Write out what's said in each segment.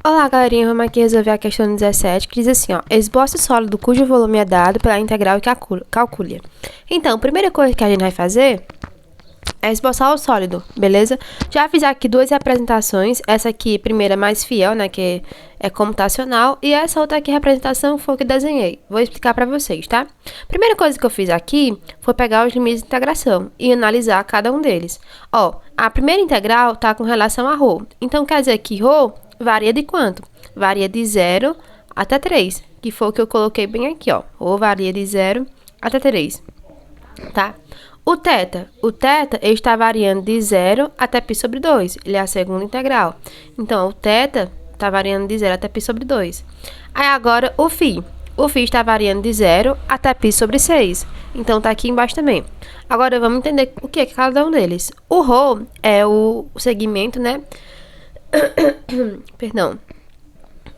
Olá, galerinha, vamos aqui resolver a questão 17, que diz assim, ó, esboce o sólido cujo volume é dado pela integral e calcule. Então, a primeira coisa que a gente vai fazer é esboçar o sólido, beleza? Já fiz aqui duas representações, essa aqui, primeira, mais fiel, né, que é computacional, e essa outra aqui, representação, foi o que desenhei. Vou explicar pra vocês, tá? Primeira coisa que eu fiz aqui foi pegar os limites de integração e analisar cada um deles. Ó, a primeira integral tá com relação a ρ, então quer dizer que ρ varia de quanto? Varia de 0 até 3, que foi o que eu coloquei bem aqui, ó. Ou varia de 0 até 3, tá? O θ ele está variando de 0 até π sobre 2, ele é a segunda integral. Então, o θ está variando de 0 até π sobre 2. Aí, agora, o φ está variando de 0 até π sobre 6. Então, tá aqui embaixo também. Agora, vamos entender o que é cada um deles. O ρ é o segmento, né? Perdão,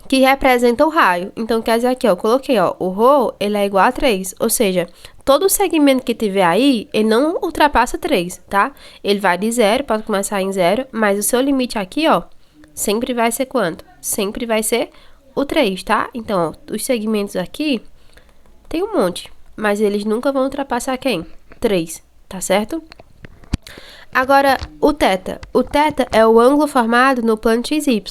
que representa o raio. Então, quer dizer aqui, ó, eu coloquei, ó, o ρ, ele é igual a 3, ou seja, todo segmento que tiver aí, ele não ultrapassa 3, tá? Ele vai de 0, pode começar em 0, mas o seu limite aqui, ó, sempre vai ser quanto? Sempre vai ser o 3, tá? Então, ó, os segmentos aqui, tem um monte, mas eles nunca vão ultrapassar quem? 3, tá certo? Agora, o θ. O θ é o ângulo formado no plano XY.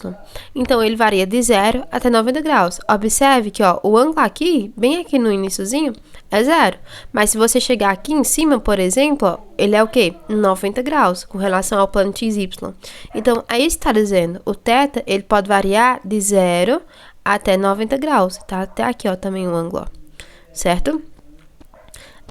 Então, ele varia de 0 até 90 graus. Observe que, ó, o ângulo aqui, bem aqui no iniciozinho, é 0. Mas se você chegar aqui em cima, por exemplo, ó, ele é o quê? 90 graus, com relação ao plano XY. Então, é isso que está dizendo. O θ, ele pode variar de 0 até 90 graus. Tá até aqui, ó, também o ângulo, ó. Certo?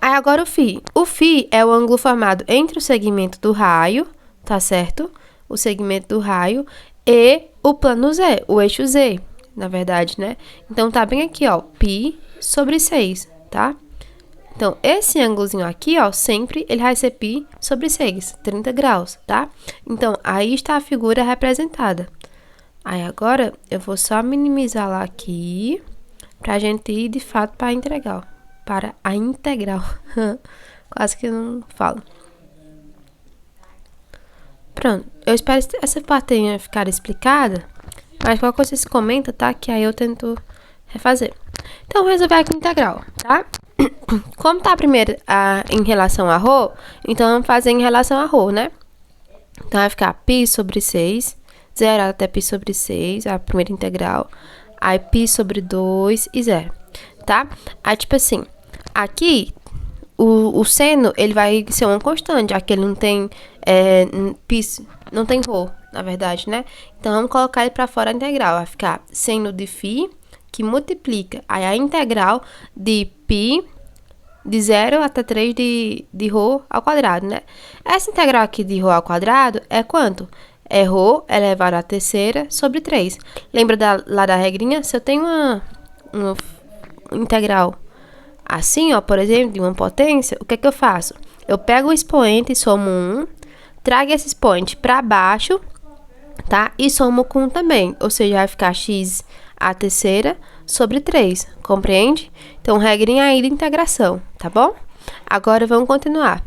Aí, agora o φ. O φ é o ângulo formado entre o segmento do raio, tá certo? O segmento do raio e o plano Z, o eixo Z, na verdade, né? Então, tá bem aqui, ó, π sobre 6, tá? Então, esse ângulozinho aqui, ó, sempre ele vai ser π sobre 6, 30 graus, tá? Então, aí está a figura representada. Aí, agora, eu vou só minimizar lá aqui, pra gente ir, de fato, para a integral. Quase que eu não falo. Pronto. Eu espero que essa parte tenha ficado explicada. Mas qualquer coisa vocês comentam, tá? Que aí eu tento refazer. Então, vou resolver aqui a integral, tá? Como tá primeiro em relação a ρ, então vamos fazer em relação a ρ, né? Então, vai ficar π sobre 6, 0 até π sobre 6, a primeira integral. Aí, π sobre 2 e 0, tá? Aí, tipo assim, aqui, o seno, ele vai ser uma constante, aqui ele não tem não tem ρ, na verdade, né? Então, vamos colocar ele para fora a integral, vai ficar seno de φ, que multiplica, aí a integral de π, de 0 até 3 de ρ ao quadrado, né? Essa integral aqui de ρ ao quadrado é quanto? É ρ elevado à terceira sobre 3. Lembra lá da regrinha? Se eu tenho uma integral assim, ó, por exemplo, de uma potência, o que é que eu faço? Eu pego o expoente e somo 1, trago esse expoente para baixo, tá? E somo com 1 também, ou seja, vai ficar x à terceira sobre 3, compreende? Então, regrinha aí de integração, tá bom? Agora, vamos continuar.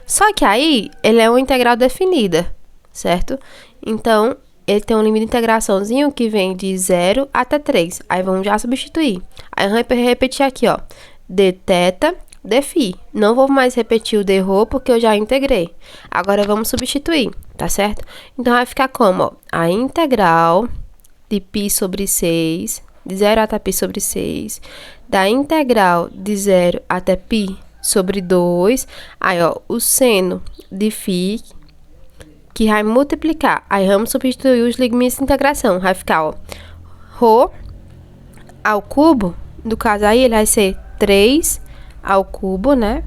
Só que aí, ele é uma integral definida, certo? Então, ele tem um limite de integraçãozinho que vem de 0 até 3. Aí, vamos já substituir. Aí, vamos repetir aqui, ó. dθ, dφ. Não vou mais repetir o dρ, porque eu já integrei. Agora, vamos substituir, tá certo? Então, vai ficar como, ó, a integral de π sobre 6, de 0 até π sobre 6, da integral de 0 até π sobre 2, aí, ó, o seno de φ, que vai multiplicar. Aí, vamos substituir os limites de integração. Vai ficar, ó, ρ ao cubo, no caso aí, ele vai ser 3 ao cubo, né?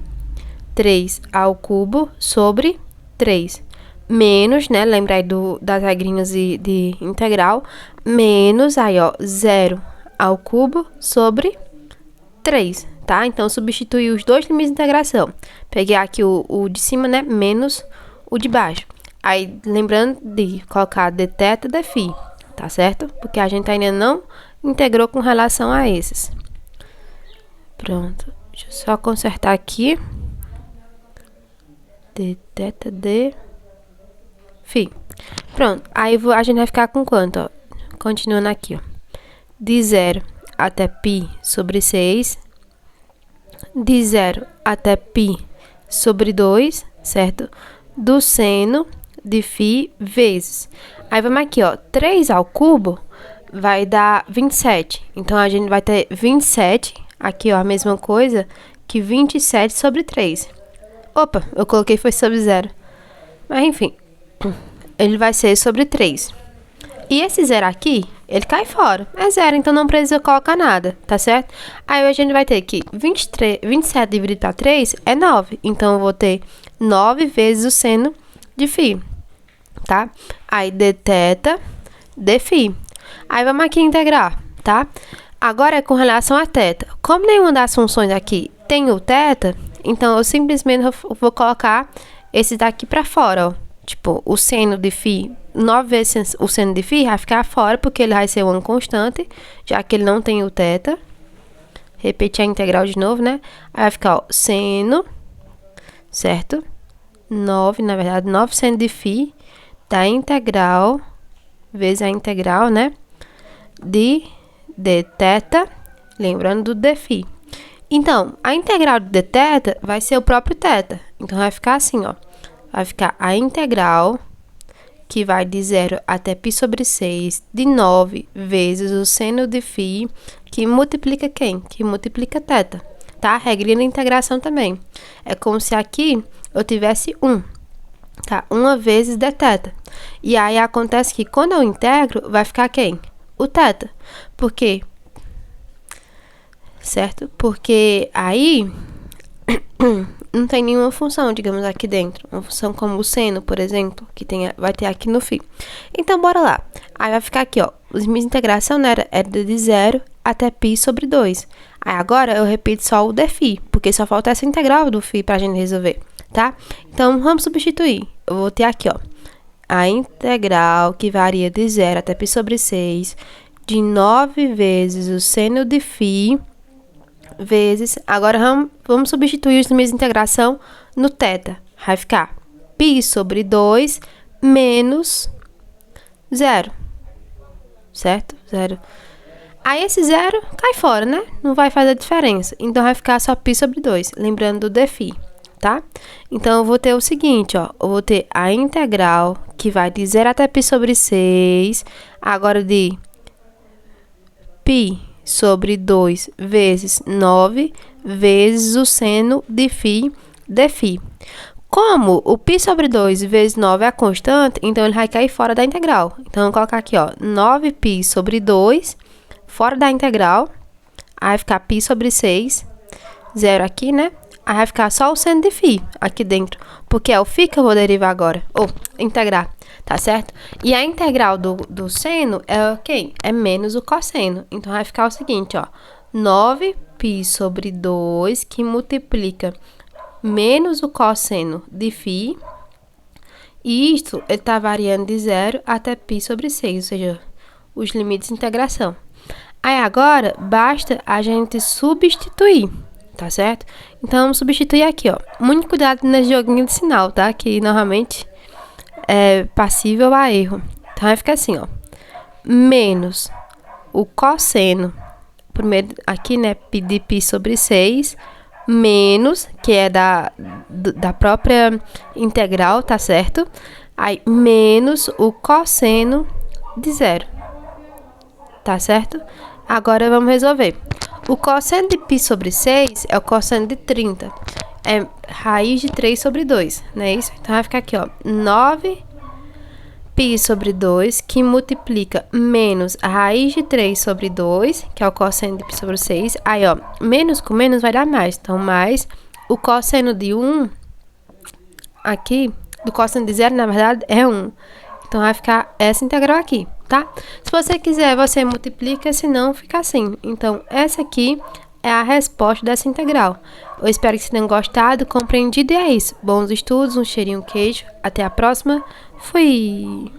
3 ao cubo sobre 3. Menos, né? Lembra aí das regrinhas de integral. Menos, aí, ó, 0 ao cubo sobre 3, tá? Então, substituir os dois limites de integração. Peguei aqui o de cima, né? Menos o de baixo. Aí, lembrando de colocar dθ, dφ, tá certo? Porque a gente ainda não integrou com relação a esses. Pronto. Deixa eu só consertar aqui. dθ, dφ. Pronto. Aí, a gente vai ficar com quanto, ó? Continuando aqui, ó. De 0 até π sobre 6. De 0 até π sobre 2, certo? Do seno de φ vezes. Aí vamos aqui, ó. 3 ao cubo vai dar 27. Então, a gente vai ter 27, aqui, ó, a mesma coisa que 27 sobre 3. Opa, eu coloquei foi sobre 0. Mas, enfim, ele vai ser sobre 3. E esse 0 aqui, ele cai fora. É 0, então não precisa colocar nada, tá certo? Aí a gente vai ter que 27 dividido para 3 é 9. Então, eu vou ter 9 vezes o seno de φ, tá? Aí, dθ de φ. Aí, vamos aqui integrar, tá? Agora, é com relação a θ. Como nenhuma das funções aqui tem o θ, então, eu simplesmente vou colocar esse daqui para fora, ó. Tipo, o seno de φ, 9 vezes o seno de φ vai ficar fora, porque ele vai ser uma constante, já que ele não tem o θ. Repetir a integral de novo, né? Aí vai ficar, ó, seno, certo? 9, na verdade, 9 seno de φ da integral, vezes a integral, né? De dθ, lembrando do dφ. Então, a integral de dθ vai ser o próprio θ. Então, vai ficar assim, ó. Vai ficar a integral, que vai de 0 até π sobre 6, de 9 vezes o seno de φ, que multiplica quem? Que multiplica θ, tá? Regrinha da integração também. É como se aqui eu tivesse 1, tá? 1 vezes dθ. E aí, acontece que quando eu integro, vai ficar quem? O θ. Por quê? Certo? Porque aí não tem nenhuma função, digamos, aqui dentro. Uma função como o seno, por exemplo, que vai ter aqui no φ. Então, bora lá. Aí vai ficar aqui, ó. Os limites de integração, né, era de 0 até π sobre 2. Aí agora eu repito só o dφ, porque só falta essa integral do φ pra gente resolver, tá? Então, vamos substituir. Eu vou ter aqui, ó, a integral que varia de 0 até π sobre 6, de 9 vezes o seno de φ, vezes, agora vamos substituir os limites de integração no θ. Vai ficar π sobre 2 menos 0, certo? 0. Aí, esse 0 cai fora, né? Não vai fazer diferença. Então, vai ficar só π sobre 2, lembrando do dφ, tá? Então, eu vou ter o seguinte, ó. Eu vou ter a integral, que vai de 0 até π sobre 6, agora de π sobre 2 vezes 9 vezes o seno de φ dφ. Como o π sobre 2 vezes 9 é a constante, então ele vai cair fora da integral. Então, eu vou colocar aqui, ó, 9π sobre 2, fora da integral. Aí vai ficar π sobre 6, 0 aqui, né? Aí vai ficar só o seno de φ aqui dentro, porque é o φ que eu vou derivar agora, ou integrar, tá certo? E a integral do seno é quem? É menos o cosseno. Então, vai ficar o seguinte, ó, 9π sobre 2, que multiplica menos o cosseno de φ, e isto, ele tá variando de 0 até π sobre 6, ou seja, os limites de integração. Aí, agora, basta a gente substituir, tá certo? Então, vamos substituir aqui, ó. Muito cuidado nesse joguinho de sinal, tá? Que, normalmente, é passível a erro. Então, vai ficar assim, ó. Menos o cosseno, primeiro aqui, né? De π sobre 6, menos, que é da própria integral, tá certo? Aí, menos o cosseno de 0. Tá certo? Agora, vamos resolver. O cosseno de π sobre 6 é o cosseno de 30. É raiz de 3 sobre 2, não é isso? Então, vai ficar aqui, ó, 9π sobre 2, que multiplica menos a raiz de 3 sobre 2, que é o cosseno de π sobre 6. Aí, ó, menos com menos vai dar mais. Então, mais o cosseno de 1, aqui, do cosseno de 0, na verdade, é 1. Então, vai ficar essa integral aqui, tá? Se você quiser, você multiplica, se não, fica assim. Então, essa aqui é a resposta dessa integral. Eu espero que vocês tenham gostado, compreendido, e é isso. Bons estudos, um cheirinho, queijo. Até a próxima. Fui!